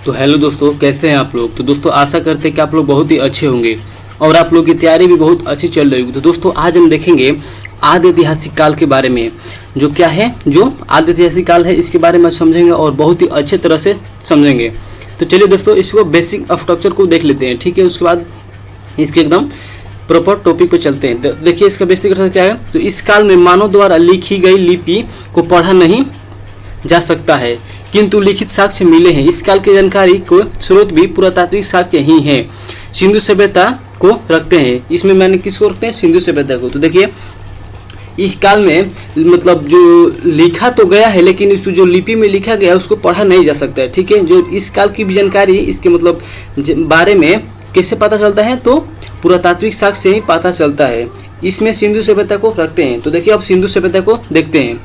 तो हेलो दोस्तों, कैसे हैं आप लोग। तो दोस्तों आशा करते हैं कि आप लोग बहुत ही अच्छे होंगे और आप लोग की तैयारी भी बहुत अच्छी चल रही होगी। तो दोस्तों आज हम देखेंगे आदि ऐतिहासिक काल के बारे में। जो क्या है, जो आदि ऐतिहासिक काल है, इसके बारे में समझेंगे और बहुत ही अच्छे तरह से समझेंगे। तो चलिए दोस्तों इसको बेसिक स्ट्रक्चर को देख लेते हैं, ठीक है। उसके बाद इसके एकदम प्रॉपर टॉपिक पे चलते हैं। देखिए इसका बेसिक स्ट्रक्चर क्या है। तो इस काल में मानव द्वारा लिखी गई लिपि को पढ़ा नहीं जा सकता है, किंतु लिखित साक्ष्य मिले हैं। इस काल की जानकारी को स्रोत भी पुरातात्विक साक्ष्य ही हैं। सिंधु सभ्यता को रखते हैं, इसमें मैंने किसको रखते हैं, सिंधु सभ्यता को। तो देखिए इस काल में मतलब जो लिखा तो गया है, लेकिन इस जो लिपि में लिखा गया है उसको पढ़ा नहीं जा सकता है, ठीक है। जो इस काल की भी जानकारी इसके मतलब बारे में कैसे पता चलता है, तो पुरातात्विक साक्ष्य से ही पता चलता है। इसमें सिंधु सभ्यता को रखते हैं। तो देखिए अब सिंधु सभ्यता को देखते हैं।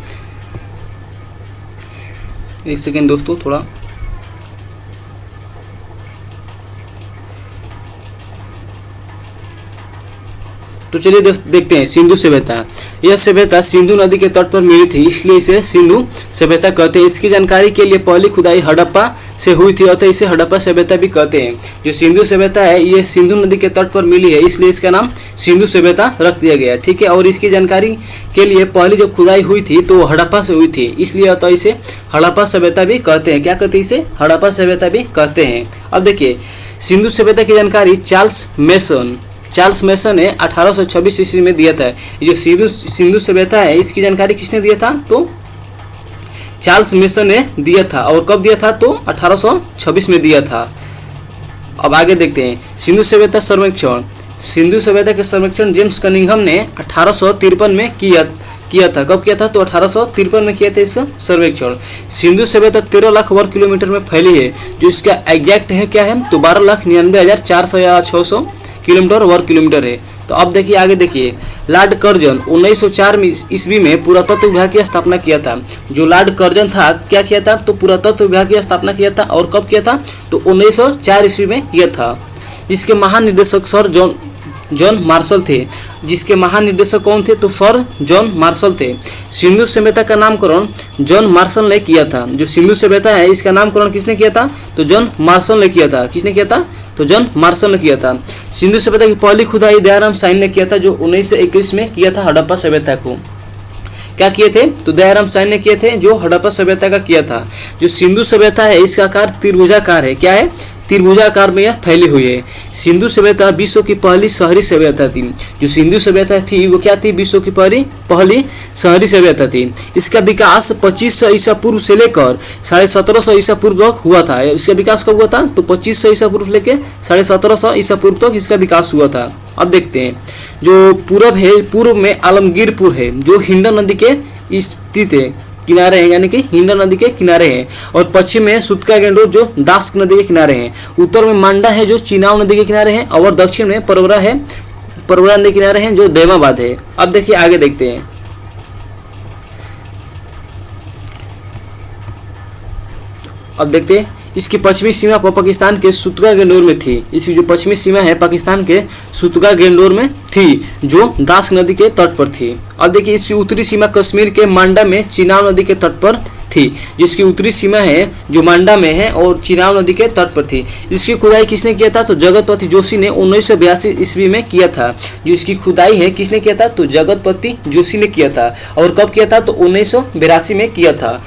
एक सेकेंड दोस्तों, थोड़ा तो चलिए देखते हैं सिंधु सभ्यता। यह सभ्यता सिंधु नदी के तट पर मिली थी, इसलिए इसे सिंधु सभ्यता कहते हैं। इसकी जानकारी के लिए पहली खुदाई हड़प्पा से हुई थी, अतः इसे हड़प्पा सभ्यता भी कहते हैं। जो सिंधु सभ्यता है ये सिंधु नदी के तट पर मिली है, इसलिए इसका नाम सिंधु सभ्यता रख दिया गया, ठीक है। और इसकी जानकारी के लिए पहली जब खुदाई हुई थी तो हड़प्पा से हुई थी, इसलिए अतः इसे हड़प्पा सभ्यता भी कहते हैं। क्या कहते हैं, इसे हड़प्पा सभ्यता भी कहते हैं। अब देखिए सिंधु सभ्यता की जानकारी चार्ल्स मेसन ने 1826 ईस्वी में दिया था। ये जो सिंधु सभ्यता है इसकी जानकारी किसने दिया था, तो चार्ल्स मेसन ने दिया था। और कब दिया था, तो 1826 में दिया था। अब आगे देखते हैं सिंधु सभ्यता सर्वेक्षण। सिंधु सभ्यता के सर्वेक्षण जेम्स कनिंघम ने 1853 में किया था। कब किया था, तो 1853 में किया था इसका सर्वेक्षण। सिंधु सभ्यता 13 लाख वर्ग किलोमीटर में फैली है। जो इसका एग्जैक्ट है क्या है, तो 12,99,400 किलोमीटर वर्ग किलोमीटर है। तो अब देखिए आगे देखिए, लॉर्ड कर्जन 1904 ईस्वी में पुरातत्व विभाग की स्थापना किया था। जो लॉर्ड कर्जन था क्या किया था, तो पुरातत्व विभाग की स्थापना किया था। और कब किया था, तो 1904 ईस्वी में किया था। जिसके महानिदेशक सर जॉन मार्शल थे। जिसके महानिदेशक कौन थे, तो सर जॉन मार्शल थे। सिंधु सभ्यता का नामकरण जॉन मार्शल ने किया था। जो सिंधु सभ्यता है इसका नामकरण किसने किया था, तो जॉन मार्शल ने किया था। किसने किया था, तो जॉन मार्शल ने किया था। सिंधु सभ्यता की पहली खुदाई दयाराम साइन ने किया था, जो 1921 में किया था हड़प्पा सभ्यता को। क्या किए थे, तो दयाराम साइन ने किए थे, जो हड़प्पा सभ्यता का किया था। जो सिंधु सभ्यता है इसका आकार त्रिभुजाकार है। क्या है, त्रिभुजाकार में यह फैली हुई है। सिंधु सभ्यता विश्व की पहली शहरी सभ्यता थी। जो सिंधु सभ्यता थी वो क्या थी, विश्व की पहली शहरी सभ्यता थी। इसका विकास 2500 ईसा पूर्व से लेकर 1750 ईसा पूर्व तक हुआ था। इसका विकास कब हुआ था, तो 2500 ईसा पूर्व लेकर 1750 ईसा पूर्व तक इसका विकास हुआ था। अब देखते हैं जो पूर्व है, पूर्व में आलमगीरपुर है, जो हिंडन नदी के स्थित है, किनारे हैं, यानी कि हिंडन नदी के किनारे हैं। और पश्चिम में सुतका गेंडोर जो दास्क नदी के किनारे हैं। उत्तर में मांडा है जो चिनाव नदी के किनारे हैं। और दक्षिण में परवरा नदी के किनारे हैं, जो देमाबाद है। अब देखिए आगे देखते हैं। अब देखते हैं इसकी पश्चिमी सीमा पाकिस्तान के सुतगा गेंडोर में थी। इसकी जो पश्चिमी सीमा है पाकिस्तान के सुतगा गेंडोर में थी, जो दास्क नदी के तट पर थी। और देखिए इसकी उत्तरी सीमा कश्मीर के मांडा में चिनाव नदी के तट पर थी। जिसकी उत्तरी सीमा है जो मांडा में है और चिनाव नदी के तट पर थी। इसकी खुदाई किसने किया था, तो जगतपति जोशी ने 1982 ईस्वी में किया था। जो इसकी खुदाई है किसने किया था, तो जगतपति जोशी ने किया था। और कब किया था, तो 1982 में किया था।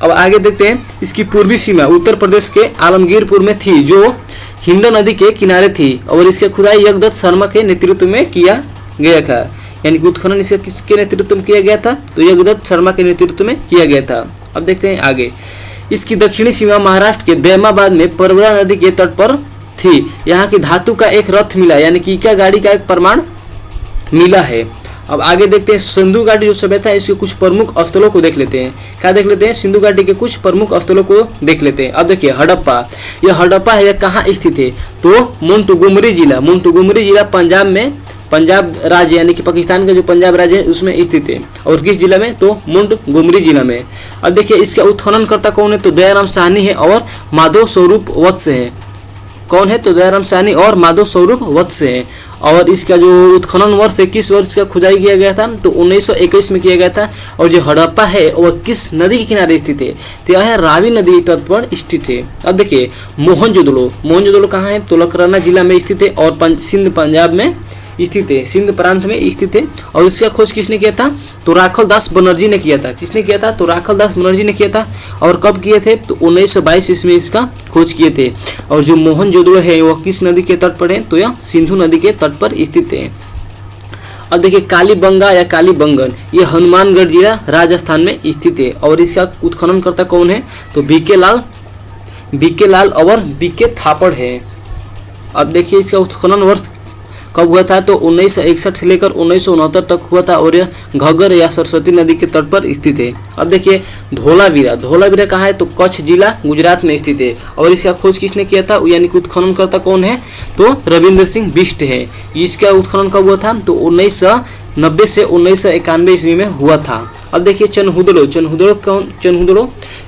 अब आगे देखते हैं इसकी पूर्वी सीमा उत्तर प्रदेश के आलमगीरपुर में थी, जो हिंडन नदी के किनारे थी। और इसके खुदाई यज्ञदत्त शर्मा के नेतृत्व में किया गया था। यानी कि उत्खनन इसका किसके नेतृत्व में किया गया था, तो यज्ञदत्त शर्मा के नेतृत्व में किया गया था। अब देखते हैं आगे इसकी दक्षिणी सीमा महाराष्ट्र के देमाबाद में परवरा नदी के तट पर थी। यहाँ की धातु का एक रथ मिला, यानी कि ईका गाड़ी का एक प्रमाण मिला है। अब आगे देखते हैं सिंधु घाटी जो सभ्यता है इसके कुछ प्रमुख स्थलों को देख लेते हैं। क्या देख लेते हैं, सिंधु घाटी के कुछ प्रमुख स्थलों को देख लेते हैं। अब देखिए हड़प्पा, यह हड़प्पा है, यह कहाँ स्थित है, तो मोंटगोमरी जिला पंजाब राज्य यानी कि पाकिस्तान का जो पंजाब राज्य है उसमें स्थित है। और किस जिला में, तो मोंटगोमरी जिला में। अब देखिए इसका उत्खनन करता कौन है, तो दयाराम साहनी है और माधव स्वरूप वत्स है। कौन है? तो दयाराम साहनी और माधव स्वरूप वत्स है। और इसका जो उत्खनन वर्ष है, किस वर्ष का खुदाई किया गया था? तो 1921 में किया गया था। और जो हड़प्पा है वह किस नदी के किनारे स्थित है? तो यह है रावी नदी के तट पर स्थित है। अब देखिए मोहनजोदड़ो, मोहनजोदड़ो कहाँ है? तो लकराना जिला में स्थित है और सिंध पंजाब में स्थित है, सिंध प्रांत में स्थित है। और इसका खोज किसने किया था? तो राखल दास बनर्जी ने किया था। किसने किया था? तो राखल दास बनर्जी ने किया था। और कब किए थे? तो 1922 ईस्वी में इसका खोज किए थे। और जो मोहनजोदड़ो है वह किस नदी के तट पर है? तो यह सिंधु नदी के तट पर स्थित है। अब देखिए कालीबंगा या कालीबंगन, ये हनुमानगढ़ जिला राजस्थान में स्थित है। और इसका उत्खननकर्ता कौन है? तो बीके लाल और बीके थापड़ है। अब देखिए इसका उत्खनन वर्ष कब हुआ था? तो 1961 से लेकर 1969 तक हुआ था। और यह घग्गर या सरस्वती नदी के तट पर स्थित है। अब देखिए धोलावीरा कहाँ है? तो कच्छ जिला गुजरात में स्थित है। और इसका खोज किसने किया था? यानी कि उत्खननकर्ता कौन है? तो रविंद्र सिंह बिष्ट है। इसका उत्खनन कब हुआ था? तो 1990 से 1991 ईस्वी में हुआ था। अब देखिए चनहुदड़ो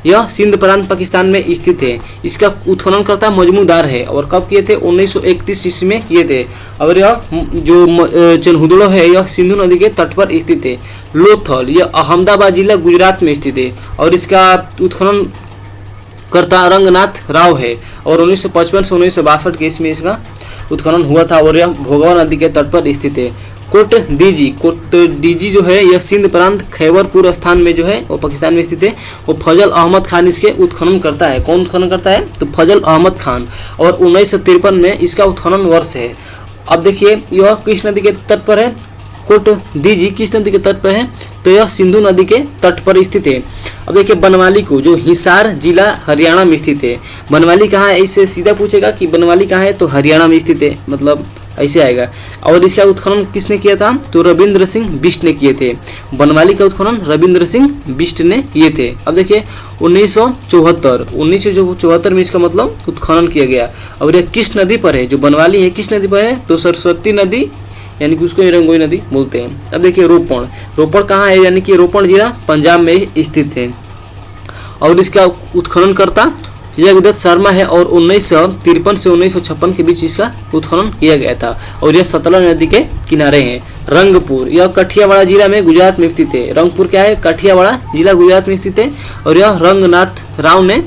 यह सिंध प्रांत पाकिस्तान में स्थित है। इसका उत्खननकर्ता मजमूदार है। और कब किए थे? 1931 ईस्वी में किए थे। और यह जो चनहुदड़ो है यह सिंधु नदी के तट पर स्थित है। लोथल यह अहमदाबाद जिला गुजरात में स्थित है। और इसका उत्खनन कर्ता रंगनाथ राव है। और 1955 से 1962 के इसमें इसका उत्खनन हुआ था। और यह भोगवा नदी के तट पर स्थित है। कोटडीजी जो है यह सिंध प्रांत खैबरपुर स्थान में जो है वो पाकिस्तान में स्थित है। वो फजल अहमद खान इसके उत्खनन करता है। कौन उत्खनन करता है? तो फजल अहमद खान। और 1953 में इसका उत्खनन वर्ष है। अब देखिए यह किस नदी के तट पर है? कोटडीजी किस नदी के तट पर है? तो यह सिंधु नदी के तट पर स्थित है। अब देखिए बनवाली को, जो हिसार जिला हरियाणा में स्थित है। बनवाली कहाँ है? इससे सीधा पूछेगा कि बनवाली कहाँ है? तो हरियाणा में स्थित है, मतलब ऐसे आएगा। और इसका उत्खनन किसने किया था? तो रविंद्र सिंह बिष्ट ने किए थे। बनवाली का उत्खनन रविंद्र सिंह बिष्ट ने किए थे। अब देखिए 1974 में इसका मतलब उत्खनन किया गया। और यह किस नदी पर है? जो बनवाली है किस नदी पर है? तो सरस्वती नदी, यानी कि उसको रंगोई नदी बोलते हैं। अब देखिए रोपण कहाँ है? यानी कि रोपण जिला पंजाब में स्थित है। और इसका उत्खनन करता जगदत्त शर्मा है। और 1953 से 1956 के बीच इसका उत्खनन किया गया था। और यह सतलज नदी के किनारे है। रंगपुर यह कठियावाड़ा जिला में गुजरात में स्थित है। रंगपुर क्या है? कठियावाड़ा जिला गुजरात में स्थित है। और यह रंगनाथ राव ने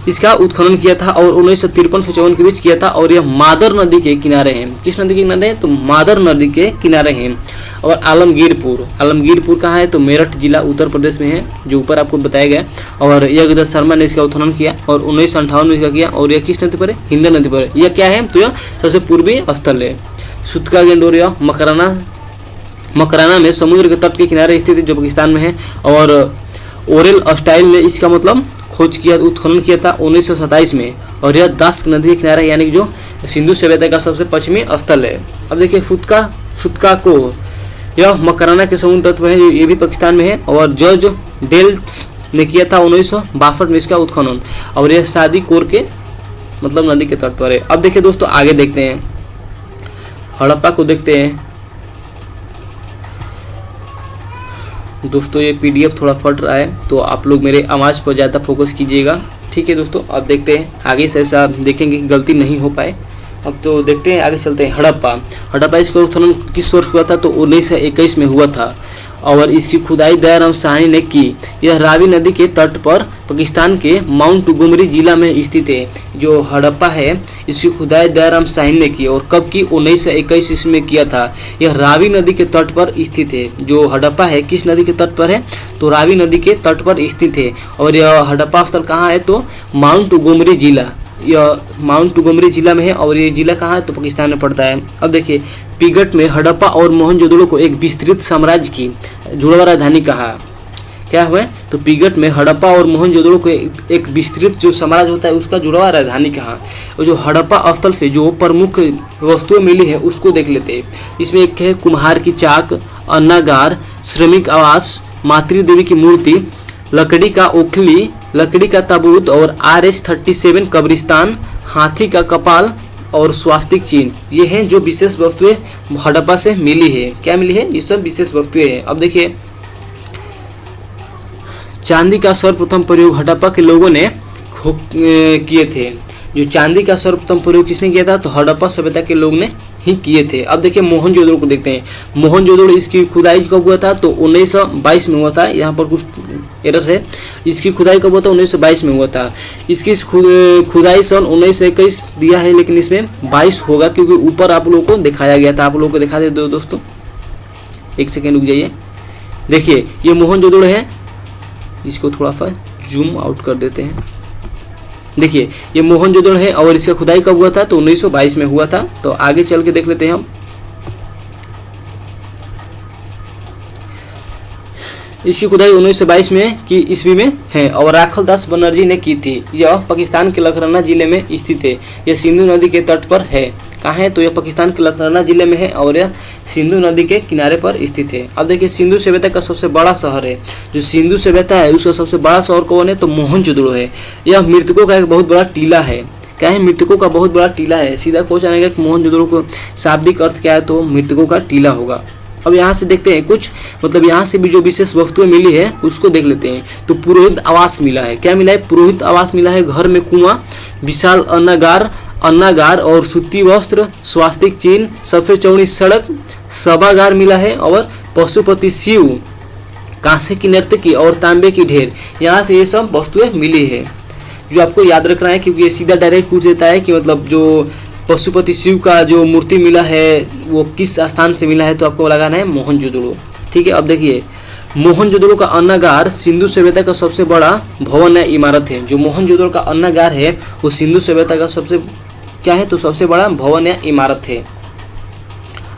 इसका उत्खनन किया था। और 1953 से 54 के बीच किया था। और यह मादर नदी के किनारे हैं। किस नदी के किनारे हैं? तो मादर नदी के किनारे हैं। और आलमगीरपुर कहाँ है? तो मेरठ जिला उत्तर प्रदेश में है, जो ऊपर आपको बताया गया। और जगदत्त शर्मा ने इसका उत्खनन किया और 1958 में इसका किया। और यह किस नदी पर है? हिंद नदी पर है। यह क्या है? तो यह सबसे पूर्वी स्थल है। सुतका गेंडोर यह मकराना में समुद्र के तट के किनारे स्थित है, जो पाकिस्तान में है। और ओरेल स्टाइल ने इसका मतलब खोज किया, उत्खनन किया था 1927 में। और यह दास्क नदी के किनारे, यानी कि जो सिंधु सभ्यता का सबसे पश्चिमी स्थल है। अब देखिए फुतका को यह मकराना के समुद्र तट पर है, ये भी पाकिस्तान में है। और जॉर्ज डेल्ट्स ने किया था 1962 में इसका उत्खनन। और यह शादी कोर के मतलब नदी के तट पर है। अब देखिए दोस्तों आगे देखते हैं, हड़प्पा को देखते हैं। दोस्तों ये PDF थोड़ा फट रहा है, तो आप लोग मेरे आवाज़ पर ज़्यादा फोकस कीजिएगा, ठीक है दोस्तों। अब देखते हैं आगे से, ऐसा देखेंगे कि गलती नहीं हो पाए। अब तो देखते हैं, आगे चलते हैं। हड़प्पा इसका उत्खनन किस वर्ष हुआ था? तो 1921 में हुआ था। और इसकी खुदाई दयाराम साहनी ने की। यह रावी नदी के तट पर पाकिस्तान के माउंटगोमरी जिला में स्थित है। जो हड़प्पा है इसकी खुदाई दयाराम साहनी ने की। और कब की? 1921 ईस्वी में किया था। यह रावी नदी के तट पर स्थित है। जो हड़प्पा है किस नदी के तट पर है? तो रावी नदी के तट पर स्थित है। और यह हड़प्पा स्थल कहाँ है? तो माउंटगोमरी जिला, यह माउंटगोमरी जिला में है। और ये जिला कहाँ है? तो पाकिस्तान में पड़ता है। अब देखिए पिगट में हड़प्पा और मोहनजोदड़ो को एक विस्तृत साम्राज्य की जुड़वा राजधानी कहा। क्या हुआ? तो पिगट में हड़प्पा और मोहनजोदड़ो को एक विस्तृत जो साम्राज्य होता है उसका जुड़वा राजधानी कहा। और जो हड़प्पा स्थल से जो प्रमुख वस्तुएं मिली है उसको देख लेते हैं। इसमें एक है कुम्हार की चाक, अन्नागार, श्रमिक आवास, मातृदेवी की मूर्ति, लकड़ी का ओखली, लकड़ी का ताबूत और RH-37 कब्रिस्तान, हाथी का कपाल और स्वास्तिक चिन्ह। ये हैं जो विशेष वस्तुएं हड़प्पा से मिली है। क्या मिली है? ये सब विशेष वस्तुएं हैं। अब देखिए चांदी का सर्वप्रथम प्रयोग हड़प्पा के लोगों ने किए थे। जो चांदी का सर्वप्रथम प्रयोग किसने किया था, तो हड़प्पा सभ्यता के लोग ने ही किए थे। अब देखिए मोहनजोदड़ो को देखते हैं। मोहनजोदड़ो इसकी खुदाई कब हुआ था, तो 1922 में हुआ था। यहाँ पर कुछ एरर है, इसकी खुदाई कब हुआ था, 1922 में हुआ था। इसकी खुदाई सन 1921 दिया है, लेकिन इसमें 22 होगा क्योंकि ऊपर आप लोगों को दिखाया गया था। आप लोगों को दिखा दे दो दोस्तों, एक सेकेंड रुक जाइए। देखिए ये मोहनजोदड़ो है, इसको थोड़ा सा जूम आउट कर देते हैं। देखिए ये मोहनजोदड़ो है और इसका खुदाई कब हुआ था, तो 1922 में हुआ था। तो आगे चल के देख लेते हैं हम। इसकी खुदाई 1922 में की ईस्वी में है और राखल दास बनर्जी ने की थी। यह पाकिस्तान के लखनऊ जिले में स्थित है। यह सिंधु नदी के तट पर है। कहाँ है, तो यह पाकिस्तान के लखनऊ जिले में है और यह सिंधु नदी के किनारे पर स्थित है। अब देखिए सिंधु सभ्यता का सबसे बड़ा शहर है, जो सिंधु सभ्यता है उसका सबसे बड़ा शहर कौन है, तो मोहनजोदड़ो है। यह मृतकों का एक बहुत बड़ा टीला है। क्या है, मृतकों का बहुत बड़ा टीला है। सीधा क्वेश्चन आएगा कि मोहनजोदड़ो को शाब्दिक अर्थ क्या है, तो मृतकों का टीला होगा। अब यहाँ से देखते हैं कुछ, मतलब यहाँ से भी जो विशेष वस्तुएं मिली है उसको देख लेते हैं। तो पुरोहित आवास मिला है। क्या मिला है, पुरोहित आवास मिला है। घर में कुआं, विशाल अन्नागार और सूती वस्त्र, स्वास्तिक चिन्ह, सफेद चौड़ी सड़क, सभागार मिला है और पशुपति शिव, कांसे की नर्तकी और तांबे की ढेर। यहाँ से ये सब वस्तुएं मिली है जो आपको याद रखना है, क्योंकि ये सीधा डायरेक्ट पूछ देता है कि मतलब जो पशुपति शिव का जो मूर्ति मिला है वो किस स्थान से मिला है, तो आपको लगाना है मोहनजोदड़ो। ठीक है। अब देखिए मोहनजोदड़ो का अन्नागार सिंधु सभ्यता का सबसे बड़ा भवन या इमारत है। जो मोहनजोदड़ो का अन्नागार है वो सिंधु सभ्यता का सबसे क्या है, तो सबसे बड़ा भवन या इमारत है।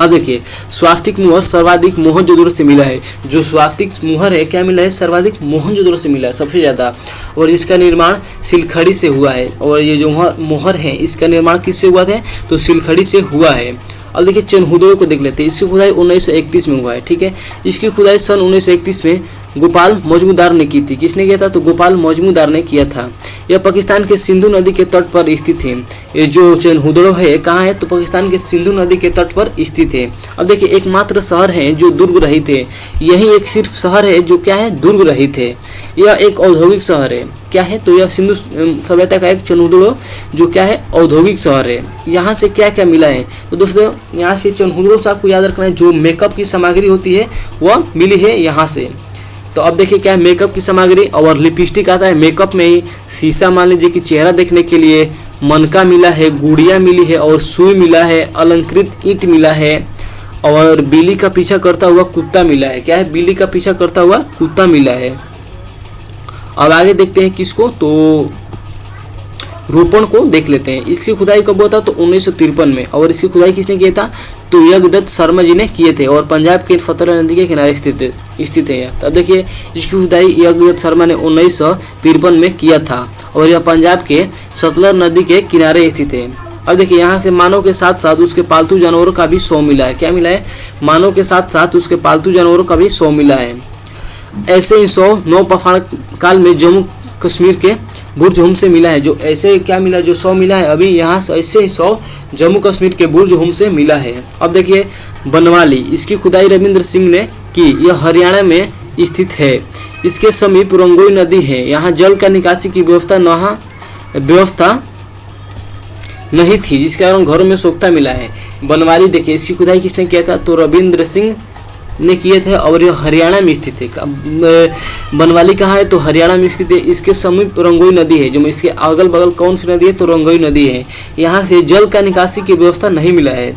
अब देखिए स्वास्तिक मुहर सर्वाधिक मोहनजोदड़ो से मिला है। जो स्वास्तिक मुहर है क्या मिला है, सर्वाधिक मोहनजोदड़ो से मिला है सबसे ज़्यादा, और इसका निर्माण सिलखड़ी से हुआ है। और ये जो मुहर है इसका निर्माण किससे हुआ है, तो सिलखड़ी से हुआ है। अब देखिए चनहुदड़ो को देख लेते हैं। इसकी खुदाई 1931 में हुआ है। ठीक है। इसकी खुदाई सन 1931 में गोपाल मजमूदार ने की थी। किसने किया था, तो गोपाल मजमूदार ने किया था। यह पाकिस्तान के सिंधु नदी के तट पर स्थित है। ये जो चनहुदड़ो है कहाँ है, तो पाकिस्तान के सिंधु नदी के तट पर स्थित है। अब देखिए एकमात्र शहर है जो दुर्ग रहित है। यही एक सिर्फ शहर है जो क्या है, दुर्ग रहित है। यह एक औद्योगिक शहर है। क्या है, तो यह सिंधु सभ्यता का एक चनहुदड़ो जो क्या है, औद्योगिक शहर है। यहाँ से क्या क्या मिला है, तो दोस्तों यहाँ से चनहुदड़ो से आपको याद रखना है जो मेकअप की सामग्री होती है वह मिली है यहाँ से। तो अब देखिए क्या है, मेकअप की सामग्री और लिपस्टिक आता है मेकअप में ही। शीशा मान लीजिए कि चेहरा देखने के लिए, मनका मिला है, गुड़िया मिली है और सुई मिला है, अलंकृत ईंट मिला है और बिल्ली का पीछा करता हुआ कुत्ता मिला है। क्या है, बिल्ली का पीछा करता हुआ कुत्ता मिला है। अब आगे देखते हैं किसको, तो रोपण को देख लेते हैं। इसकी खुदाई कब हुआ था, तो 1953 में। और इसकी खुदाई किसने किया था, तो यज्ञदत्त शर्मा जी ने किए थे और पंजाब के फतेहगढ़ नदी के किनारे स्थित है। तब देखिए इसकी खुदाई यज्ञदत्त शर्मा ने 1953 में किया था और यह पंजाब के सतलज नदी के किनारे स्थित है। अब देखिए यहाँ से मानव के साथ साथ उसके पालतू जानवरों का भी शव मिला है। क्या मिला है, मानव के साथ साथ उसके पालतू जानवरों का भी शव मिला है। ऐसे ही शव नौपाषाण काल में जम्मू कश्मीर के बुर्ज हुम से मिला है। जो ऐसे क्या मिला, जो शव मिला है अभी यहाँ से ऐसे ही शव जम्मू कश्मीर के बुर्ज हुम से मिला है। अब देखिए बनवाली, इसकी खुदाई रविंद्र सिंह ने की। यह हरियाणा में स्थित है। इसके समीप रंगोई नदी है। यहाँ जल का निकासी की व्यवस्था नहीं थी, जिसके कारण घरों में सोखता मिला है। बनवाली देखिए इसकी खुदाई किसने किया था, तो रविंद्र सिंह ने किए थे और यह हरियाणा में स्थित है। बनवाली कहाँ है, तो हरियाणा में स्थित है। इसके समीप रंगोई नदी है। जो इसके अगल बगल कौन सी नदी है, तो रंगोई नदी है। यहाँ से जल का निकासी की व्यवस्था नहीं मिला है।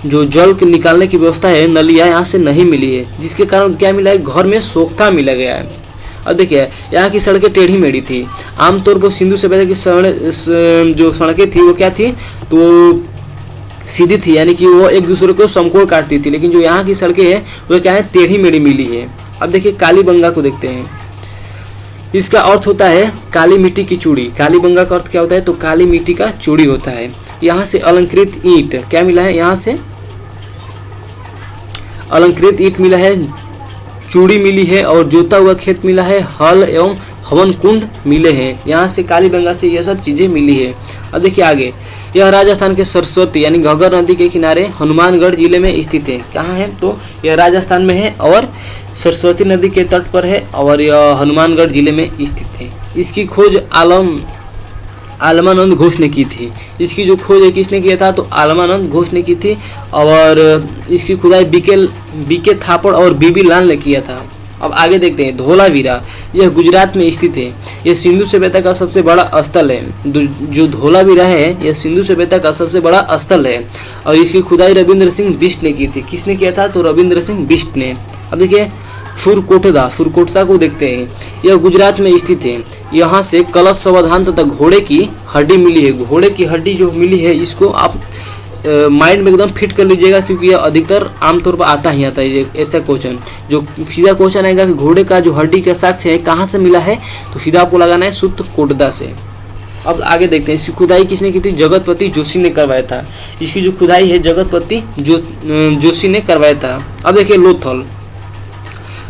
जो जल के निकालने की व्यवस्था है, नलियाँ यहाँ से नहीं मिली है, जिसके कारण क्या मिला है, घर में सोखता मिला गया है। अब देखिए यहाँ की सड़कें टेढ़ी मेढ़ी थी। आमतौर पर सिंधु सभ्यता की जो सड़कें थी वो क्या थी, तो सीधी थी, यानी कि वो एक दूसरे को समकोण काटती थी। लेकिन जो यहाँ की सड़कें हैं वो क्या है, टेढ़ी मेढ़ी मिली है। अब देखिए कालीबंगा को देखते हैं। इसका अर्थ होता है काली मिट्टी की चूड़ी। कालीबंगा का अर्थ क्या होता है, तो काली मिट्टी का चूड़ी होता है। यहाँ से अलंकृत ईंट क्या मिला है, यहाँ से अलंकृत ईंट मिला है, चूड़ी मिली है और जोता हुआ खेत मिला है, हल एवं हवन कुंड मिले हैं। यहाँ से कालीबंगा से यह सब चीज़ें मिली है। अब देखिए आगे, यह राजस्थान के सरस्वती यानी घग्गर नदी के किनारे हनुमानगढ़ जिले में स्थित है। कहाँ है, तो यह राजस्थान में है और सरस्वती नदी के तट पर है और यह हनुमानगढ़ जिले में स्थित है। इसकी खोज आलमानंद घोष ने की थी। इसकी जो खोज है किसने किया था, तो आलमानंद घोष ने की थी। और इसकी खुदाई बीके थापड़ और बीबी लाल ने किया था। अब आगे देखते हैं धोलावीरा, यह गुजरात में स्थित है। यह सिंधु सभ्यता का सबसे बड़ा स्थल है। जो धोलावीरा है यह सिंधु सभ्यता का सबसे बड़ा स्थल है और इसकी खुदाई रविंद्र सिंह बिष्ट ने की थी। किसने किया था, तो रविंद्र सिंह बिष्ट ने। अब देखिए सुरकोटदा को देखते हैं। यह गुजरात में स्थित है। यहाँ से कलश समाधान तथा घोड़े की हड्डी मिली है। घोड़े की हड्डी जो मिली है इसको आप माइंड में एकदम फिट कर लीजिएगा, क्योंकि यह अधिकतर आमतौर पर आता है ऐसा क्वेश्चन। जो सीधा क्वेश्चन आएगा कि घोड़े का जो हड्डी का साक्ष्य है कहाँ से मिला है, तो सीधा आपको लगाना है सुरकोटदा से। अब आगे देखते हैं इसकी खुदाई किसने की थी, जगतपति जोशी ने करवाया था। इसकी जो खुदाई है जगतपति जोशी ने करवाया था। अब देखिए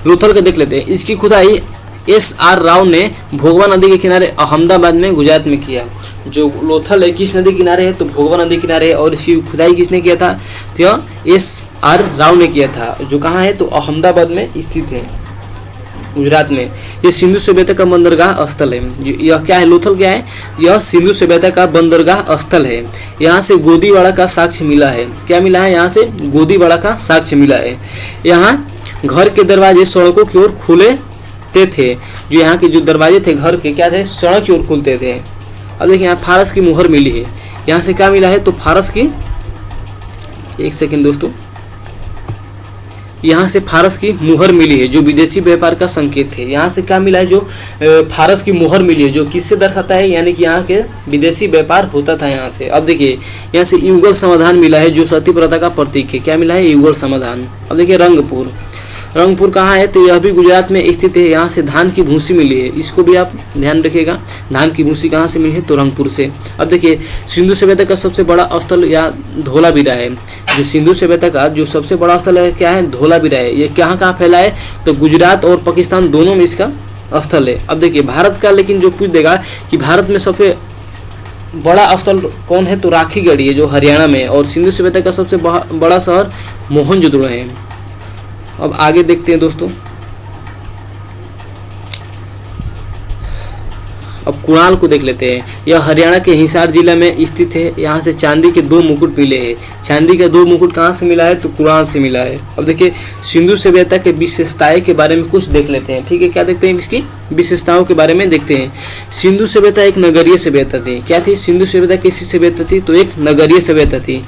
लोथल का देख लेते हैं। इसकी खुदाई SR राव ने भोगवा नदी के किनारे अहमदाबाद में गुजरात में किया। जो लोथल है किस नदी किनारे है, तो भोगवा नदी किनारे है। और इसकी खुदाई किसने किया था, तो SR राव ने किया था। जो कहाँ है, तो अहमदाबाद में स्थित है गुजरात में। यह सिंधु सभ्यता का बंदरगाह स्थल है। यह क्या है, लोथल क्या है, यह सिंधु सभ्यता का बंदरगाह स्थल है। यहाँ से गोदीवाड़ा का साक्ष्य मिला है। क्या मिला है, यहाँ से गोदीवाड़ा का साक्ष्य मिला है। यहाँ घर के दरवाजे सड़कों की ओर खुले थे। जो यहाँ के जो दरवाजे थे घर के क्या थे, सड़क की ओर खुलते थे। अब देखिए यहाँ फारस की मुहर मिली है। यहाँ से क्या मिला है, तो फारस की, एक सेकेंड दोस्तों, यहाँ से फारस की मुहर मिली है जो विदेशी व्यापार का संकेत है। यहाँ से क्या मिला है, जो फारस की मुहर मिली है जो किससे दर्शाता है, यानी कि यहाँ के विदेशी व्यापार होता था यहाँ से। अब देखिए यहाँ से युगल समाधान मिला है जो सती प्रथा का प्रतीक है। क्या मिला है, युगल समाधान। अब देखिए रंगपुर कहाँ है, तो यह भी गुजरात में स्थित है। यहाँ से धान की भूसी मिली है। इसको भी आप ध्यान रखिएगा, धान की भूसी कहाँ से मिली है, तो रंगपुर से। अब देखिए सिंधु सभ्यता का सबसे बड़ा स्थल या धोलावीरा है। जो सिंधु सभ्यता का जो सबसे बड़ा स्थल है क्या है, धोलावीरा है। ये कहाँ फैला है, तो गुजरात और पाकिस्तान दोनों में इसका स्थल है। अब देखिए भारत का, लेकिन जो पूछ देगा कि भारत में सबसे बड़ा स्थल कौन है, तो राखीगढ़ी है जो हरियाणा में। और सिंधु सभ्यता का सबसे बड़ा शहर मोहनजोदड़ो है। अब आगे देखते हैं दोस्तों। अब कुणाल को देख लेते हैं। यह हरियाणा के हिसार जिला में स्थित है। यहाँ से चांदी के 2 मुकुट मिले हैं। चांदी का 2 मुकुट कहाँ से मिला है, तो कुणाल से मिला है। अब देखिए सिंधु सभ्यता के विशेषताएं के बारे में कुछ देख लेते हैं। ठीक है, क्या देखते हैं, इसकी विशेषताओं के बारे में देखते हैं। सिंधु सभ्यता एक नगरीय सभ्यता थी। क्या थी, सिंधु सभ्यता कैसी सभ्यता थी, तो एक नगरीय सभ्यता थी।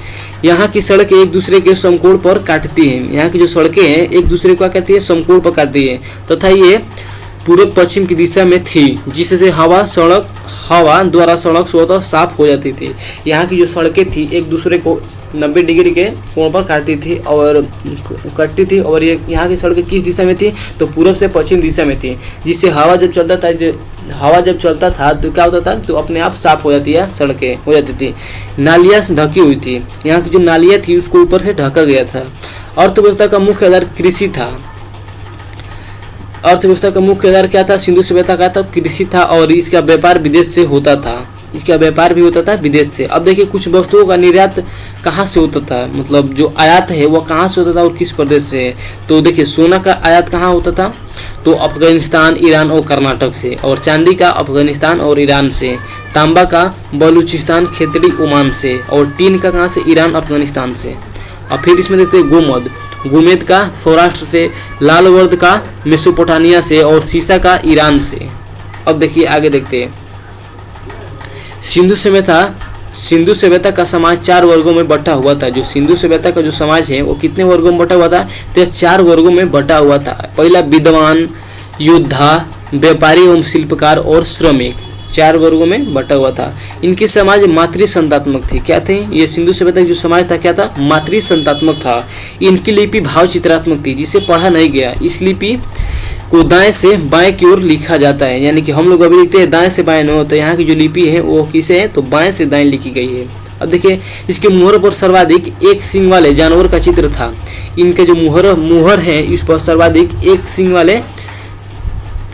यहाँ की सड़कें एक दूसरे के समकोण पर काटती हैं। यहाँ की जो सड़कें हैं एक दूसरे को क्या करती है, समकोण पर काटती है तथा ये पूर्व पश्चिम की दिशा में थी, जिससे हवा द्वारा सड़क स्वतः साफ हो जाती थी। यहाँ की जो सड़कें थी एक दूसरे को 90 डिग्री के कोण पर काटती थी और ये यहाँ की सड़कें किस दिशा में थी, तो पूर्व से पश्चिम दिशा में थी, जिससे हवा जब चलता था तो क्या होता था, तो अपने आप साफ हो जाती है, सड़कें हो जाती थी। नालियाँ ढकी हुई थी। यहाँ की जो नालियाँ थी उसको ऊपर से ढका गया था। अर्थव्यवस्था का मुख्य आधार कृषि था। अर्थव्यवस्था का मुख्य आधार क्या था, सिंधु सभ्यता का था कृषि था। और इसका व्यापार विदेश से होता था। इसका व्यापार भी होता था विदेश से। अब देखिए कुछ वस्तुओं का निर्यात कहाँ से होता था, मतलब जो आयात है वो कहाँ से होता था और किस प्रदेश से। तो देखिए सोना का आयात कहाँ होता था, तो अफगानिस्तान, ईरान और कर्नाटक से। और चांदी का अफगानिस्तान और ईरान से। तांबा का बलूचिस्तान, खेतड़ी, ओमान से। और टीन का कहाँ से, ईरान, अफगानिस्तान से। और फिर इसमें देखते हैं गोमेद का सौराष्ट्र से, लालवर्द का मेसोपोटामिया से और सीसा का ईरान से। अब देखिए आगे देखते हैं सिंधु सभ्यता का समाज 4 वर्गों में बटा हुआ था। जो सिंधु सभ्यता का जो समाज है वो कितने वर्गों में बटा हुआ था, तो 4 वर्गों में बटा हुआ था। पहला विद्वान, योद्धा, व्यापारी एवं शिल्पकार और श्रमिक, 4 वर्गों में बटा हुआ था। इनकी समाज मातृ संतात्मक थी। क्या थे, ये सिंधु सभ्यता जो समाज था क्या था, मातृ संतात्मक था। इनकी लिपि भाव चित्रात्मक थी, जिसे पढ़ा नहीं गया। इस लिपि को दाएं से बाएं की ओर लिखा जाता है, यानी कि हम लोग अभी लिखते हैं दाएं से बाएं न, तो यहाँ की जो लिपि है वो किसे है, तो बाएं से दाएं लिखी गई है। अब देखिए इसके मुहर पर सर्वाधिक एक सींग वाले जानवर का चित्र था। इनके जो मुहर है इस पर सर्वाधिक एक सींग वाले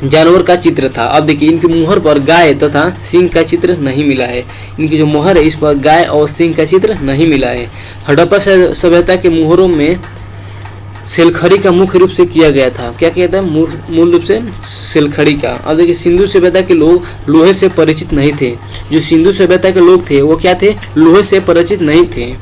जानवर का चित्र था। अब देखिए इनकी मुहर पर गाय तथा सिंह का चित्र नहीं मिला है। इनकी जो मुहर है इस पर गाय और सिंह का चित्र नहीं मिला है। हड़प्पा सभ्यता के मुहरों में सेलखड़ी का मुख्य रूप से किया गया था। क्या किया था? मूल रूप से सेलखड़ी का। अब देखिए सिंधु सभ्यता के लोग लोहे से परिचित नहीं थे। जो सिंधु सभ्यता के लोग थे वो क्या थे? लोहे से परिचित नहीं थे।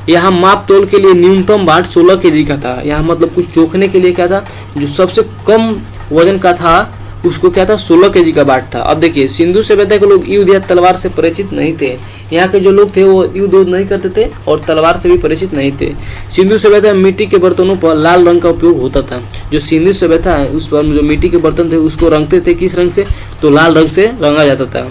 यहाँ माप तोल के लिए न्यूनतम बाट 16 kg का था। यहाँ मतलब कुछ चोखने के लिए क्या था? जो सबसे कम वजन का था उसको क्या था? 16 kg का बाट था। अब देखिए सिंधु सभ्यता के लोग युद्ध या तलवार से परिचित नहीं थे। यहाँ के जो लोग थे वो युद्ध नहीं करते थे और तलवार से भी परिचित नहीं थे। सिंधु सभ्यता में मिट्टी के बर्तनों पर लाल रंग का उपयोग होता था। जो सिंधु सभ्यता है उस पर जो मिट्टी के बर्तन थे उसको रंगते थे किस रंग से? तो लाल रंग से रंगा जाता था।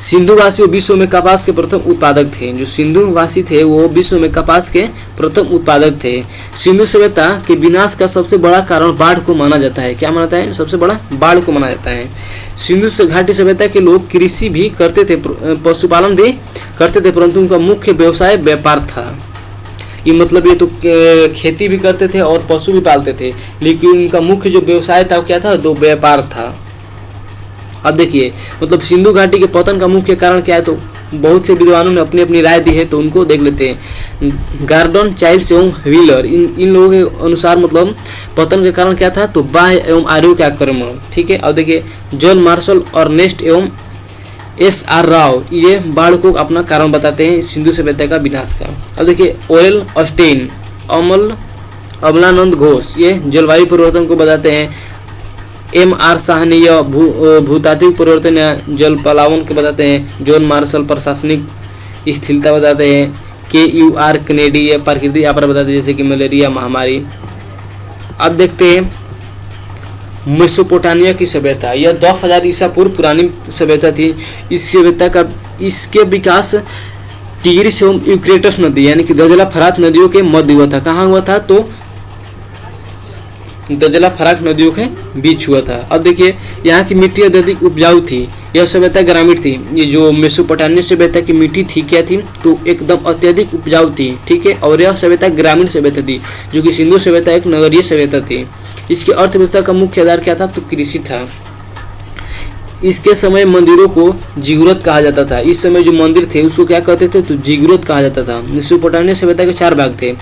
सिंधुवासी विश्व में कपास के प्रथम उत्पादक थे। जो सिंधुवासी थे वो विश्व में कपास के प्रथम उत्पादक थे। सिंधु सभ्यता के विनाश का सबसे बड़ा कारण बाढ़ को माना जाता है। क्या माना जाता है? सबसे बड़ा बाढ़ को माना जाता है। सिंधु घाटी सभ्यता के लोग कृषि भी करते थे, पशुपालन भी करते थे, परंतु उनका मुख्य व्यवसाय व्यापार था। ये मतलब ये तो खेती भी करते थे और पशु भी पालते थे, लेकिन उनका मुख्य जो व्यवसाय था वो क्या था? तो व्यापार था। अब देखिए मतलब सिंधु घाटी के पतन का मुख्य कारण क्या है? तो बहुत से विद्वानों ने अपनी अपनी राय दी है, तो उनको देख लेते हैं। गार्डन, चाइल्ड्स एवं व्हीलर, इन लोगों के अनुसार मतलब पतन का कारण क्या था? तो बाह्य एवं आर्यों के आक्रमण। ठीक है। अब देखिए जॉन मार्शल, अर्नेस्ट एवं SR राव ये बाढ़ को अपना कारण बताते हैं सिंधु सभ्यता का विनाश का। अब देखिए ओरेल ऑस्टेन, अमलानंद घोष ये जलवायु परिवर्तन को बताते हैं। MR साहनी या भूतात्विक परिवर्तन या जल पलावन के बताते हैं। जॉन मार्शल प्रशासनिक स्थिरता बताते हैं। KUR कनेडी या प्राकृतिक आपदा बताते हैं, जैसे कि मलेरिया महामारी। अब देखते हैं मेसोपोटामिया की सभ्यता। यह 10,000 ईसा पूर्व पुरानी सभ्यता थी। इस सभ्यता का इसके विकास टिग्रिस एवं यूफ्रेटिस नदी यानी कि दजला फरात नदियों के मध्य हुआ था। कहाँ हुआ था? तो दजला फरात नदियों के बीच हुआ था। अब देखिए यहाँ की मिट्टी अत्यधिक उपजाऊ थी। यह सभ्यता ग्रामीण थी। ये जो मेसोपोटामिया सभ्यता की मिट्टी थी क्या थी? तो एकदम अत्यधिक उपजाऊ थी। ठीक है। और यह सभ्यता ग्रामीण सभ्यता थी, जो कि सिंधु सभ्यता एक नगरीय सभ्यता थी। इसकी अर्थव्यवस्था का मुख्य आधार क्या था? तो कृषि था। इसके समय मंदिरों को जिगुरत कहा जाता था। इस समय जो मंदिर थे उसको क्या कहते थे? तो जिगुरत कहा जाता था। मेसोपोटामिया सभ्यता के 4 भाग थे।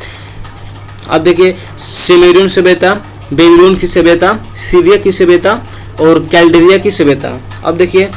अब देखिए सुमेरियन सभ्यता, बेबीलोन की सभ्यता, सीरिया की सभ्यता और कैल्डेरिया की सभ्यता। अब देखिए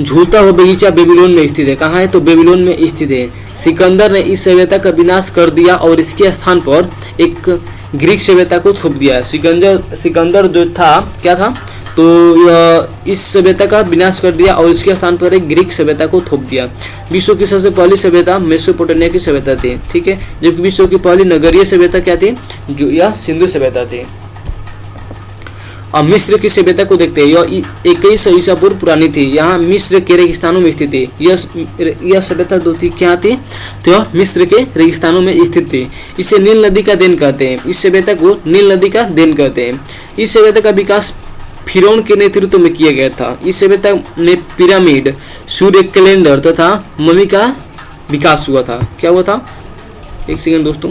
झूलता हुआ बगीचा बेबीलोन में स्थित है। कहाँ है? तो बेबीलोन में स्थित है। सिकंदर ने इस सभ्यता का विनाश कर दिया और इसके स्थान पर एक ग्रीक सभ्यता को थोप दिया। सिकंदर जो था क्या था? तो यह इस सभ्यता का विनाश कर दिया और इसके स्थान पर एक ग्रीक सभ्यता को थोप दिया। विश्व की सबसे पहली सभ्यता मेसोपोटामिया की सभ्यता थी। ठीक है। जबकि विश्व की पहली नगरीय सभ्यता क्या थी? जो यह सिंधु सभ्यता थी। अब मिस्र की सभ्यता को देखते हैं। यह 2100 ईसा पूर्व पुरानी थी। यहाँ मिस्र के रेगिस्तानों में स्थित थी। यह सभ्यता जो थी क्या थी? तो यह मिस्र के रेगिस्तानों में स्थित थी। इसे नील नदी का देन कहते हैं। इस सभ्यता को नील नदी का देन कहते हैं। इस सभ्यता का विकास फिरौन के नेतृत्व में किया गया था। इस सभ्यता ने पिरामिड, सूर्य कैलेंडर तथा मम्मी का विकास हुआ था। क्या हुआ था? एक सेकंड दोस्तों,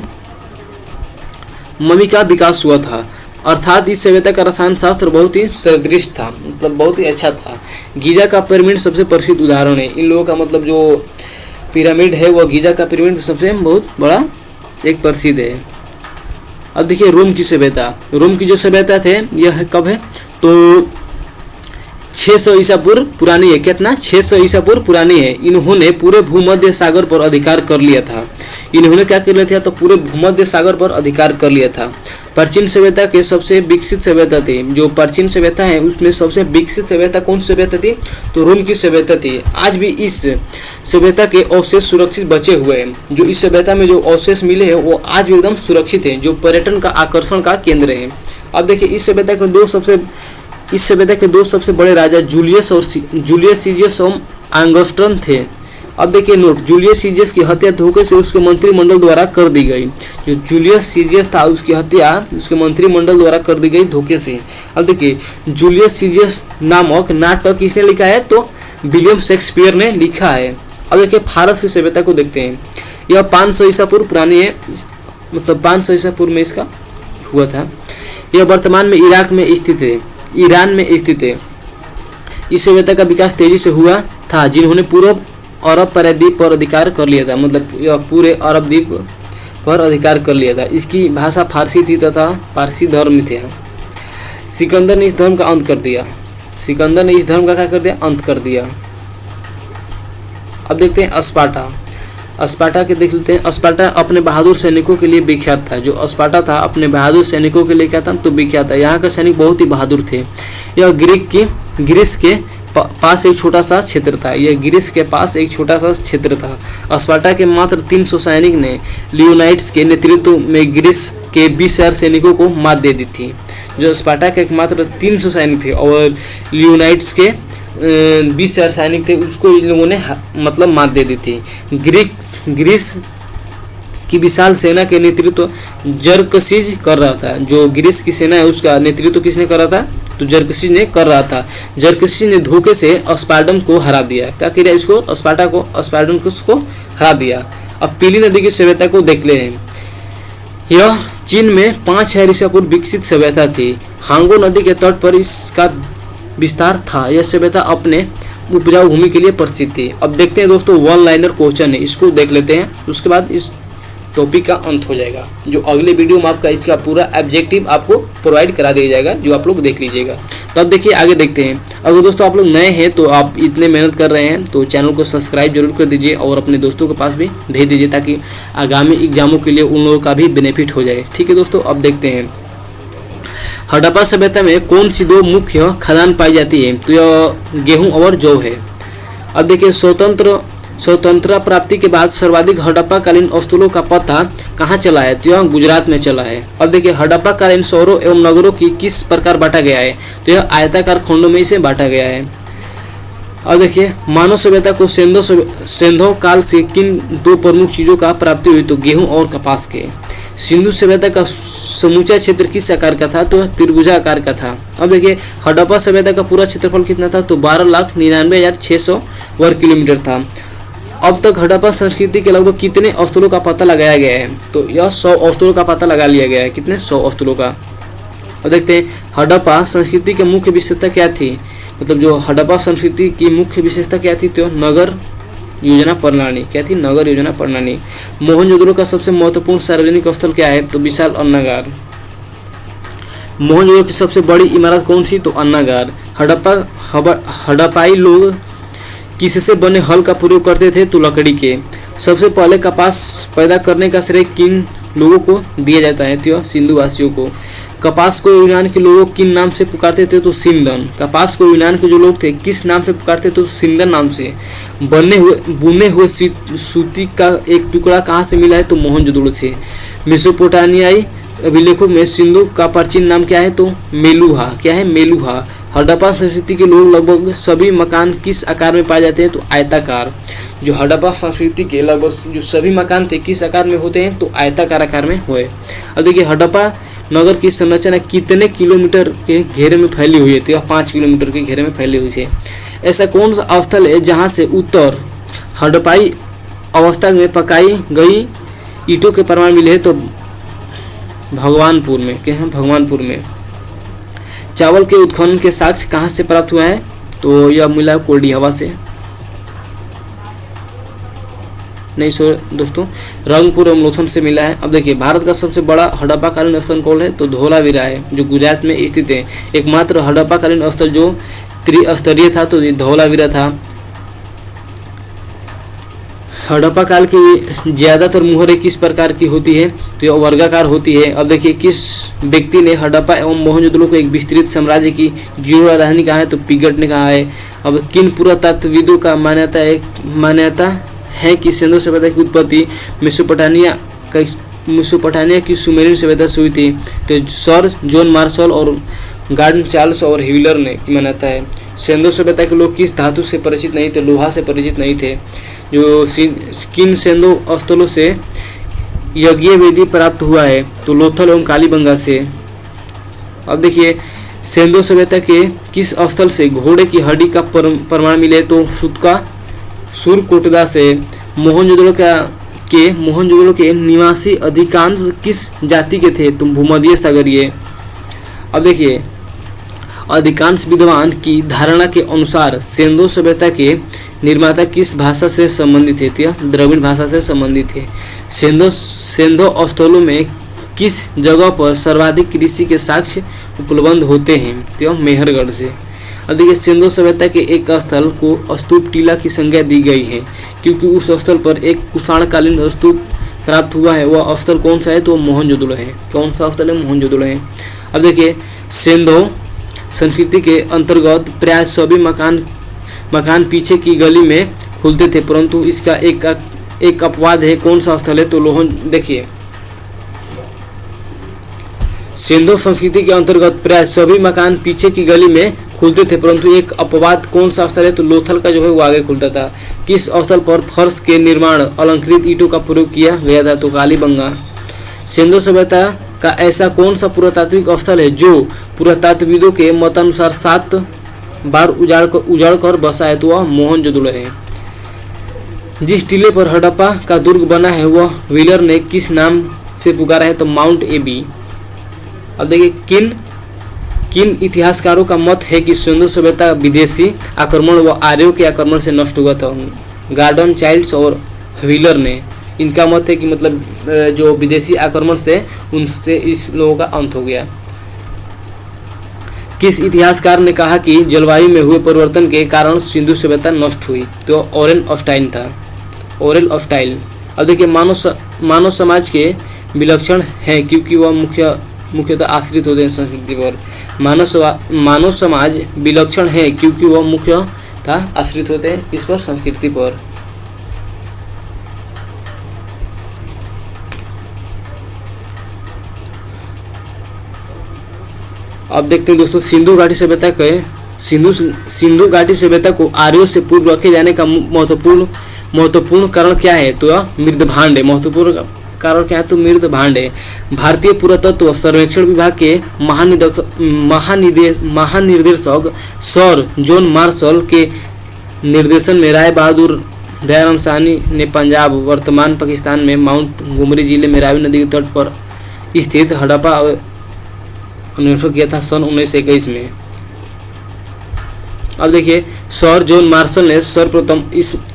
मम्मी का विकास हुआ था। अर्थात इस सभ्यता का रसायन शास्त्र बहुत ही सदृश था, मतलब बहुत ही अच्छा था। गीजा का पिरामिड सबसे प्रसिद्ध उदाहरण है। इन लोगों का मतलब जो पिरामिड है वो गीजा का पिरामिड सबसे बहुत बड़ा एक प्रसिद्ध है। अब देखिए रोम की सभ्यता। रोम की जो सभ्यता थे यह कब है? तो 600 ईसा पूर्व पुरानी है। कितना? 600 ईसा पूर्व पुरानी है। इन्होंने पूरे भूमध्य सागर पर अधिकार कर लिया था। इन्होंने क्या कर लिया था? तो पूरे भूमध्य सागर पर अधिकार कर लिया था। प्राचीन सभ्यता के सबसे विकसित सभ्यता थी। जो प्राचीन सभ्यता है उसमें सबसे विकसित सभ्यता कौन सी सभ्यता थी? तो रोम की सभ्यता थी। आज भी इस सभ्यता के अवशेष सुरक्षित बचे हुए हैं। जो इस सभ्यता में जो अवशेष मिले हैं वो आज भी एकदम सुरक्षित है, जो पर्यटन का आकर्षण का केंद्र है। अब देखिए इस सभ्यता के दो सबसे बड़े राजा जूलियस सीजियस और ऑगस्टस थे। अब देखिए नोट, जूलियस सीजियस की हत्या धोखे से उसके मंत्रिमंडल द्वारा कर दी गई। जो जूलियस सीजियस था उसकी हत्या उसके मंत्रिमंडल द्वारा कर दी गई धोखे से। अब देखिए जूलियस सीजियस नामक नाटक किसने लिखा है? तो विलियम शेक्सपियर ने लिखा है। अब देखिए फारस की सभ्यता को देखते हैं। यह 500 ईसा पूर्व पुरानी है, मतलब 500 ईसा पूर्व में इसका हुआ था। यह वर्तमान में इराक में स्थित है, ईरान में स्थित है। इस सभ्यता का विकास तेजी से हुआ था, जिन्होंने पूर्व अरब प्रायद्वीप पर अधिकार कर लिया था। मतलब यह पूरे अरब द्वीप पर अधिकार कर लिया था। इसकी भाषा फारसी थी तथा पारसी धर्म थे। सिकंदर ने इस धर्म का अंत कर दिया। सिकंदर ने इस धर्म का क्या कर दिया? अंत कर दिया। अब देखते हैं स्पार्टा। स्पार्टा के देख लेते हैं। स्पार्टा अपने बहादुर सैनिकों के लिए विख्यात था। जो स्पार्टा था अपने बहादुर सैनिकों के लिए क्या था? तो विख्यात था। यहाँ के सैनिक बहुत ही बहादुर थे। यह ग्रीस के पास एक छोटा सा क्षेत्र था। यह ग्रीस के पास एक छोटा सा क्षेत्र था। स्पार्टा के मात्र 300 सैनिक ने लियोनाइड्स के नेतृत्व में ग्रीस के 20,000 सैनिकों को मात दे दी थी। जो स्पार्टा के मात्र 300 सैनिक थे और लियोनाइड्स के 20,000 सैनिक थे, उसको इन लोगों ने मतलब मात दे दी थी। ग्रीस की विशाल सेना के नेतृत्व जरकसीज कर रहा था। जो ग्रीस की सेना है उसका नेतृत्व किसने कर रहा था? तो जरकसीज ने कर रहा था। जरकसीज ने धोखे से स्पार्टम को हरा दिया। क्या किया? इसको स्पार्टा को स्पार्टकुस को हरा दिया। अब पीली नदी की सभ्यता को देख ले हैं। यह चीन में 5000 ईसा पूर्व विकसित सभ्यता थी। हांगो नदी के तट पर इसका विस्तार था। यह सभ्यता अपने उपजाऊ भूमि के लिए प्रसिद्ध थी। अब देखते हैं दोस्तों, वन लाइनर क्वेश्चन है, इसको देख लेते हैं, उसके बाद इस टॉपिक का अंत हो जाएगा। जो अगले वीडियो में आपका इसका पूरा ऑब्जेक्टिव आपको प्रोवाइड करा दिया जाएगा, जो आप लोग देख लीजिएगा। तो अब देखिए आगे देखते हैं। अगर दोस्तों आप लोग नए हैं तो आप इतने मेहनत कर रहे हैं तो चैनल को सब्सक्राइब जरूर कर दीजिए और अपने दोस्तों के पास भी भेज दीजिए, ताकि आगामी एग्जामों के लिए उन लोगों का भी बेनिफिट हो जाए। ठीक है दोस्तों, अब देखते हैं हड़प्पा सभ्यता में कौन सी 2 मुख्य खदान पाई जाती है? तो यह गेहूं और जौ है। अब देखिए स्वतंत्रता प्राप्ति के बाद सर्वाधिक हड़प्पा कालीन स्थलों का पता कहाँ चला है? तो यह गुजरात में चला है। अब देखिए हड़प्पा कालीन शहरों एवं नगरों की किस प्रकार बांटा गया है? तो यह आयताकार खंडों में इसे बांटा गया है। अब देखिए मानव सभ्यता को सिंधु काल से किन 2 प्रमुख चीजों का प्राप्ति हुई? तो गेहूं और कपास के। सिंधु सभ्यता का समूचा क्षेत्र किस आकार का था? तो त्रिभुजाकार का था। अब देखिए हड़प्पा सभ्यता का पूरा क्षेत्रफल कितना था? तो 12,99,600 वर्ग किलोमीटर था। अब तक हड़प्पा संस्कृति के लगभग कितने स्थलों का पता लगाया गया है? तो यह 100 स्थलों का पता लगा लिया गया है। कितने? 100 स्थलों का। अब देखते हैं हड़प्पा संस्कृति की मुख्य विशेषता क्या थी? मतलब जो हड़प्पा संस्कृति की मुख्य विशेषता क्या थी? तो नगर योजना प्रणाली। क्या थी? नगर योजना प्रणाली। मोहनजोदड़ो का सबसे महत्वपूर्ण सार्वजनिक स्थल क्या है? तो विशाल अन्नागार। मोहनजोदड़ो की सबसे बड़ी इमारत कौन सी? तो अन्नागार। हड़प्पाई लोग किससे बने हल का प्रयोग करते थे? तो लकड़ी के। सबसे पहले कपास पैदा करने का श्रेय किन लोगों को दिया जाता है? तो सिंधु वासियों को। कपास को यूनान के लोग किन नाम से पुकारते थे? तो सिंदन। कपास को यूनान के जो लोग थे किस नाम से पुकारते थे? तो सिंदन नाम से। बुने हुए सूती का एक टुकड़ा कहाँ से मिला है? तो मोहनजोदड़ो से। मेसोपोटामियाई अभिलेखों में सिंधु का प्राचीन नाम क्या है? तो मेलुहा। क्या है? मेलुहा। हड़प्पा संस्कृति के लोग लगभग सभी मकान किस आकार में पाए जाते हैं? तो आयताकार। जो हड़प्पा संस्कृति के लगभग जो सभी मकान थे किस आकार में होते हैं? तो आयताकार आकार में हुए। अब देखिए हड़प्पा नगर की संरचना कितने किलोमीटर के घेरे में फैली हुई है? तो 5 किलोमीटर के घेरे में फैली हुई है। ऐसा कौन सा स्थल है जहाँ से उत्तर हड़प्पाई अवस्था में पकाई गई ईंटों के प्रमाण मिले हैं? तो भगवानपुर में। क्या है? भगवानपुर में। चावल के उत्खनन के साक्ष्य कहाँ से प्राप्त हुआ है? तो यह मिला कोल्डी हवा से। नहीं दोस्तों, रंगपुर एवं लोथन से मिला है। अब देखिए भारत का सबसे बड़ा हड़प्पा कालीन स्थल कौन है? तो धौलावीरा है, जो गुजरात में स्थित है। एकमात्र हड़प्पा कालीन स्थल जो त्रिस्तरीय था तो धौलावीरा था। हड़प्पा काल की ज्यादातर मुहरें किस प्रकार की होती है? तो यह वर्गाकार होती है। अब देखिए किस व्यक्ति ने हड़प्पा एवं मोहनजोदड़ो को एक विस्तृत साम्राज्य की जीर्ण राजधानी कहा है? तो पिगट ने कहा है। अब किन पुरातत्वविदों का मान्यता है कि सिंधु सभ्यता की उत्पत्ति मेसोपोटामिया की सुमेरियन सभ्यता से हुई थी? तो सर जॉन मार्शल और गार्डन चार्ल्स और ह्यूलर ने मान्यता है। सिंधु सभ्यता के लोग किस धातु से परिचित नहीं थे? लोहा से परिचित नहीं थे। जो किन सिंधु स्थलों से यज्ञ वेदी प्राप्त हुआ है? तो लोथल एवं कालीबंगा से। अब देखिए सिंधु सभ्यता के किस स्थल से घोड़े की हड्डी का प्रमाण मिले? तो सुरकोटदा से। मोहनजोदड़ो के निवासी अधिकांश किस जाति के थे? तो भूमध्य सागरीय। अब देखिए अधिकांश विद्वान की धारणा के अनुसार सिंधु सभ्यता के निर्माता किस भाषा से संबंधित है? तो यह द्रविड़ भाषा से संबंधित है। सिंधु स्थलों में किस जगह पर सर्वाधिक कृषि के साक्ष्य उपलब्ध होते हैं? तो यह मेहरगढ़ से। अब देखिए, सिंधु सभ्यता के एक स्थल को स्तूप टीला की संज्ञा दी गई है क्योंकि उस स्थल पर एक कुषाणकालीन स्तूप प्राप्त हुआ है। वह स्थल कौन सा है? तो मोहनजोदड़ो है। कौन सा स्थल है? मोहनजोदड़ो है। अब देखिए, सिंधु संस्कृति के अंतर्गत प्राय सभी मकान पीछे की गली में खुलते थे, परंतु इसका एक अपवाद है। कौन सा स्थल है? तो लोहन। देखिए, सिंधु संस्कृति के अंतर्गत प्राय सभी मकान पीछे की गली में खुलते थे, परंतु एक अपवाद कौन सा स्थल है? तो लोथल का जो है वो आगे खुलता था। किस स्थल पर फर्श के निर्माण अलंकृत ईंटों का प्रयोग किया गया था? तो कालीबंगा। सिंधु सभ्यता का ऐसा कौन सा पुरातात्विक स्थल है जो पुरातत्वविदों के मतानुसार 7 बार उजाड़ कर बसा है? तो वह मोहनजोदड़ो है। जिस टीले पर हड़प्पा का दुर्ग बना है वह व्हीलर ने किस नाम से पुकारा है? तो माउंट एबी। अब देखिए, किन इतिहासकारों का मत है कि सिंधु सभ्यता विदेशी आक्रमण व आर्यों के आक्रमण से नष्ट हुआ था? गार्डन, चाइल्ड्स और व्हीलर ने। इनका मत है कि मतलब जो विदेशी आक्रमण से उनसे इस लोगों का अंत हो गया। किस इतिहासकार ने कहा कि जलवायु में हुए परिवर्तन के कारण सिंधु सभ्यता नष्ट हुई? तो ओरेल ऑस्टाइन था। ओरेल ऑस्टाइन। अब देखिए, मानव समाज के विलक्षण है क्योंकि वह मुख्यतः आश्रित होते हैं संस्कृति पर। मानव समाज विलक्षण है क्योंकि वह मुख्यतः आश्रित होते हैं इस पर, संस्कृति पर। अब देखते हैं दोस्तों, सिंधु घाटी सभ्यता को आर्यों से पूर्व रखे जाने का महत्वपूर्ण कारण क्या है? तो यह मृदभांड है। महत्वपूर्ण कारण क्या है? तो मृदभांड है। भारतीय पुरातत्व सर्वेक्षण विभाग के महानिदेशक सर जॉन मार्शल के निर्देशन में राय बहादुर दयाराम साहनी ने पंजाब वर्तमान पाकिस्तान में माउंट गोमरी जिले में रावी नदी के तट पर स्थित हड़प्पा अन्वेषण किया था सन 1921 में। अब देखिए, सर जॉन मार्शल ने सर्वप्रथम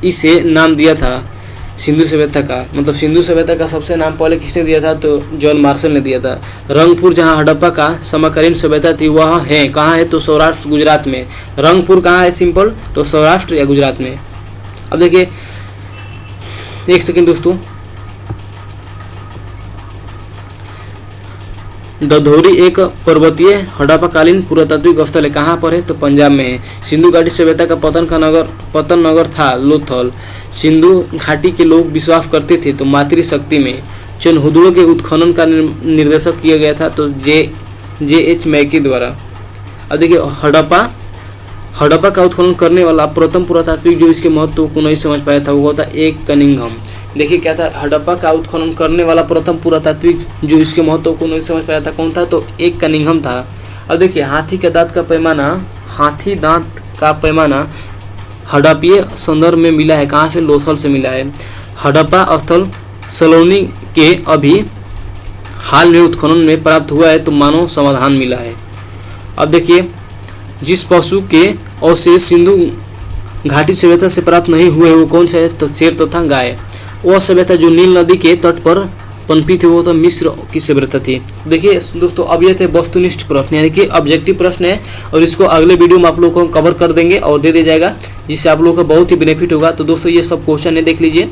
इसे नाम दिया था सिंधु सभ्यता का। मतलब सिंधु सभ्यता का सबसे नाम पहले किसने दिया था? तो जॉन मार्शल ने दिया था। रंगपुर, जहां हड़प्पा का समकालीन सभ्यता थी, वह है कहाँ है? तो सौराष्ट्र, गुजरात में। रंगपुर कहाँ है? सिंपल, तो सौराष्ट्र या गुजरात में। अब देखिए, एक सेकेंड दोस्तों, दधोरी एक पर्वतीय हड़प्पाकालीन पुरातात्विक स्थल है। कहाँ पर है? तो पंजाब में है। सिंधु घाटी सभ्यता का पतन नगर था लोथल। सिंधु घाटी के लोग विश्वास करते थे तो मातृशक्ति में। चनहुदड़ो के उत्खनन का निर्देशक किया गया था तो J.H. मैकी द्वारा। अब देखिए, हड़प्पा का उत्खनन करने वाला प्रथम पुरातात्विक जो इसके महत्व को नहीं समझ पाया था वो था एक कनिंघम। देखिए क्या था? हड़प्पा का उत्खनन करने वाला प्रथम पुरातात्विक जो इसके महत्व को नहीं समझ पाया था कौन था? तो एक कनिंघम था। अब देखिए, हाथी दांत का पैमाना हड़प्पीय संदर्भ में मिला है। कहाँ से? लोथल से मिला है। हड़प्पा स्थल सलोनी के अभी हाल में उत्खनन में प्राप्त हुआ है तो मानव समाधान मिला है। अब देखिए, जिस पशु के अवशेष सिंधु घाटी सभ्यता से प्राप्त नहीं हुए वो कौन सा है? तो शेर तथा गाय। वह सभ्यता जो नील नदी के तट पर पनपी थी वो तो मिस्र की सभ्यता थी। देखिए दोस्तों, अब ये थे वस्तुनिष्ठ प्रश्न, यानी कि ऑब्जेक्टिव प्रश्न है और इसको अगले वीडियो में आप लोगों को कवर कर देंगे और दे दिया जाएगा जिससे आप लोगों को बहुत ही बेनिफिट होगा। तो दोस्तों, ये सब क्वेश्चन है, देख लीजिए।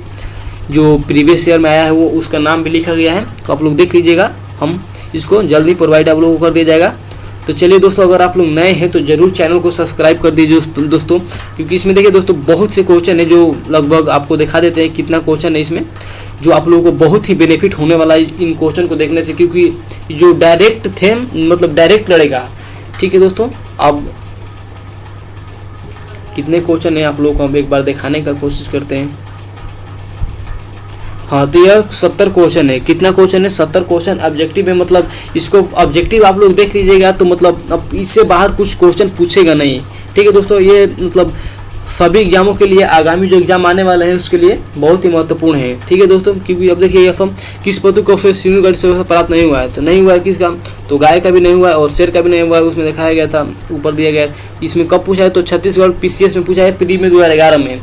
जो प्रीवियस ईयर में आया है वो उसका नाम भी लिखा गया है तो आप लोग देख लीजिएगा। हम इसको जल्दी प्रोवाइड आप लोगों को कर दिया जाएगा। तो चलिए दोस्तों, अगर आप लोग नए हैं तो जरूर चैनल को सब्सक्राइब कर दीजिए दोस्तों, क्योंकि इसमें देखिए दोस्तों बहुत से क्वेश्चन है जो लगभग आपको दिखा देते हैं कितना क्वेश्चन है इसमें, जो आप लोगों को बहुत ही बेनिफिट होने वाला है इन क्वेश्चन को देखने से, क्योंकि जो डायरेक्ट थे मतलब डायरेक्ट लड़ेगा। ठीक है दोस्तों, अब कितने क्वेश्चन है आप लोगों को हम एक बार दिखाने का कोशिश करते हैं। हाँ, तो यह 70 क्वेश्चन है। कितना क्वेश्चन है? 70 क्वेश्चन ऑब्जेक्टिव है। मतलब इसको ऑब्जेक्टिव आप लोग देख लीजिएगा तो मतलब अब इससे बाहर कुछ क्वेश्चन पूछेगा नहीं। ठीक है दोस्तों, ये मतलब सभी एग्जामों के लिए आगामी जो एग्जाम आने वाले हैं उसके लिए बहुत ही महत्वपूर्ण है। ठीक है दोस्तों, क्योंकि अब देखिए एफएम किस पदों को सिंधु घाटी से प्राप्त नहीं हुआ है, तो नहीं हुआ है किसका, तो गाय का भी नहीं हुआ है और शेर का भी नहीं हुआ है, उसमें दिखाया गया था, ऊपर दिया गया है। इसमें कब पूछा है, तो छत्तीसगढ़ पीसीएस में पूछा है, प्री में 2011 में।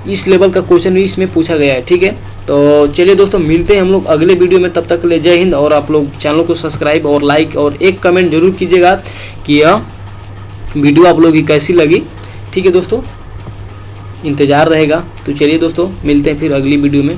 इस लेवल का क्वेश्चन भी इसमें पूछा गया है। ठीक है, तो चलिए दोस्तों, मिलते हैं हम लोग अगले वीडियो में, तब तक के लिए जय हिंद। और आप लोग चैनल को सब्सक्राइब और लाइक और एक कमेंट जरूर कीजिएगा कि यह वीडियो आप लोगों की कैसी लगी। ठीक है दोस्तों, इंतज़ार रहेगा। तो चलिए दोस्तों, मिलते हैं फिर अगली वीडियो में।